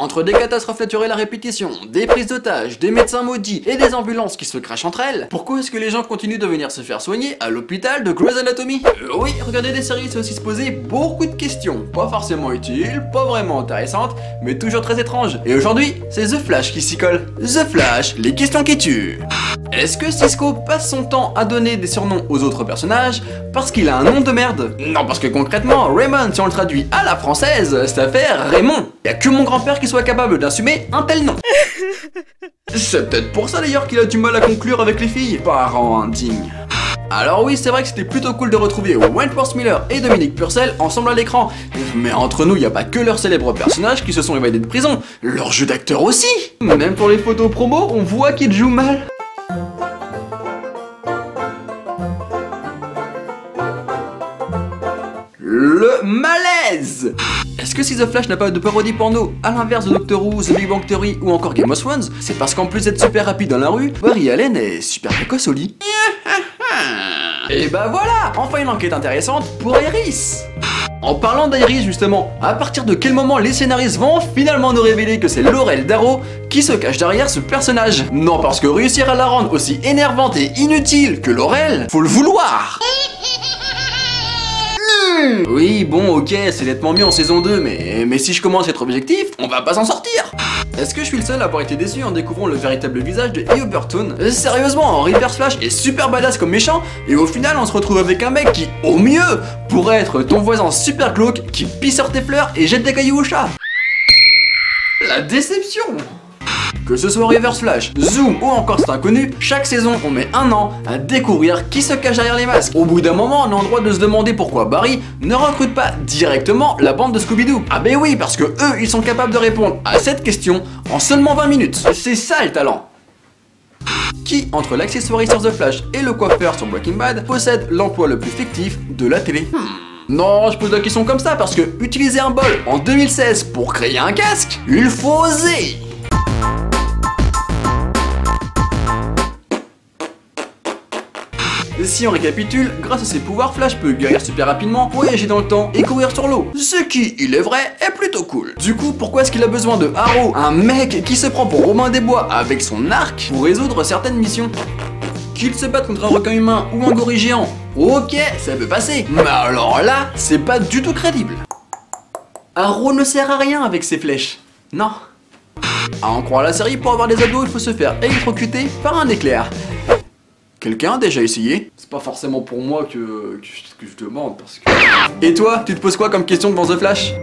Entre des catastrophes naturelles à répétition, des prises d'otages, des médecins maudits et des ambulances qui se crachent entre elles, pourquoi est-ce que les gens continuent de venir se faire soigner à l'hôpital de Grey's Anatomy? Oui, regarder des séries c'est aussi se poser beaucoup de questions, pas forcément utiles, pas vraiment intéressantes, mais toujours très étranges. Et aujourd'hui, c'est The Flash qui s'y colle. The Flash, les questions qui tuent. Est-ce que Cisco passe son temps à donner des surnoms aux autres personnages parce qu'il a un nom de merde? Non, parce que concrètement, Raymond, si on le traduit à la française, ça fait Raymond. Y'a que mon grand-père qui soit capable d'assumer un tel nom. C'est peut-être pour ça d'ailleurs qu'il a du mal à conclure avec les filles. Parents indignes. Alors oui, c'est vrai que c'était plutôt cool de retrouver Wentworth Miller et Dominique Purcell ensemble à l'écran. Mais entre nous, il n'y a pas que leurs célèbres personnages qui se sont évadés de prison, leur jeu d'acteur aussi. Même pour les photos promo, on voit qu'ils jouent mal. Le malaise! Est-ce que si The Flash n'a pas de parodie porno, à l'inverse de Doctor Who, The Big Bang Theory ou encore Game of Thrones, c'est parce qu'en plus d'être super rapide dans la rue, Barry Allen est super précoce au lit. Et bah voilà, enfin une enquête intéressante pour Iris. En parlant d'Iris justement, à partir de quel moment les scénaristes vont finalement nous révéler que c'est Laurel Darrow qui se cache derrière ce personnage? Non, parce que réussir à la rendre aussi énervante et inutile que Laurel, faut le vouloir. Oui, bon, ok, c'est nettement mieux en saison 2, mais si je commence à être objectif, on va pas s'en sortir. Est-ce que je suis le seul à avoir été déçu en découvrant le véritable visage de Hugh Burton? Sérieusement, Reverse Flash est super badass comme méchant, et au final on se retrouve avec un mec qui, au mieux, pourrait être ton voisin super glauque qui pisse sur tes fleurs et jette des cailloux au chat. La déception. Que ce soit Reverse Flash, Zoom ou encore cet inconnu, chaque saison on met un an à découvrir qui se cache derrière les masques. Au bout d'un moment, on est en droit de se demander pourquoi Barry ne recrute pas directement la bande de Scooby-Doo. Ah ben oui, parce que eux, ils sont capables de répondre à cette question en seulement 20 minutes. C'est ça le talent. Qui, entre l'accessoire sur The Flash et le coiffeur sur Breaking Bad, possède l'emploi le plus fictif de la télé? Non, je pose la question comme ça parce que utiliser un bol en 2016 pour créer un casque, il faut oser. Si on récapitule, grâce à ses pouvoirs, Flash peut guérir super rapidement, voyager dans le temps et courir sur l'eau. Ce qui, il est vrai, est plutôt cool. Du coup, pourquoi est-ce qu'il a besoin de Arrow, un mec qui se prend pour Robin des Bois avec son arc pour résoudre certaines missions? Qu'il se batte contre un requin humain ou un gorille géant, ok, ça peut passer. Mais alors là, c'est pas du tout crédible. Arrow ne sert à rien avec ses flèches. Non. À en croire la série, pour avoir des abdos, il faut se faire électrocuter par un éclair. Quelqu'un a déjà essayé? C'est pas forcément pour moi que je demande parce que... Et toi, tu te poses quoi comme question devant The Flash?